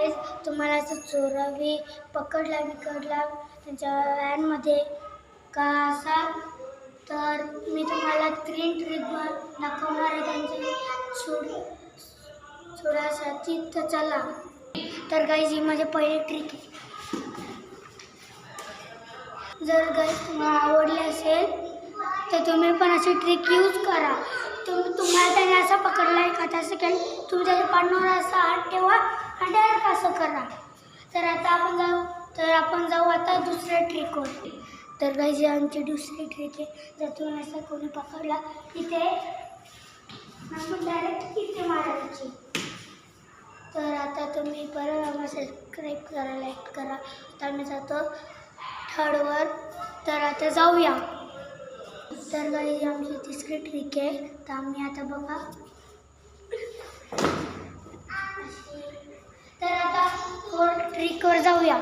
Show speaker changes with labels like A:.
A: Guys तुम्हाला असं चोरावी पकडला त्यांच्या व्हॅनमध्ये का असा, तर मी तुम्हाला 3 ट्रिक दाखवणार आहे त्यांची चोरासाठी. तर चला. तर गाईज ही माझी पहिली ट्रिक आहे. जर गाईज तुम्हाला आवडली असेल तर तुम्ही पण अशी ट्रिक यूज करा. तुम्हाला त्याने असं पकडला एखादा असं केलं, तुम्ही त्याच्या पाठीवर असा हात ठेवा आणि डायरेक्ट असं करा. तर आता आपण जाऊ आता दुसऱ्या ट्रिकवर. तर गाईज आमची दुसरी ट्रिक आहे. जर तुम्ही असं कोणी पकडला तिथे आपण डायरेक्ट इथे मारायची. तर आता तुम्ही परत आम्हाला सबस्क्राईब करा, लाईक करा. आता आम्ही जातो थर्डवर. तर आता जाऊया. तर गाईज आमची तिसरी ट्रिक आहे. तर आम्ही आता बघा, तर आता 4th ट्रिकवर जाऊया.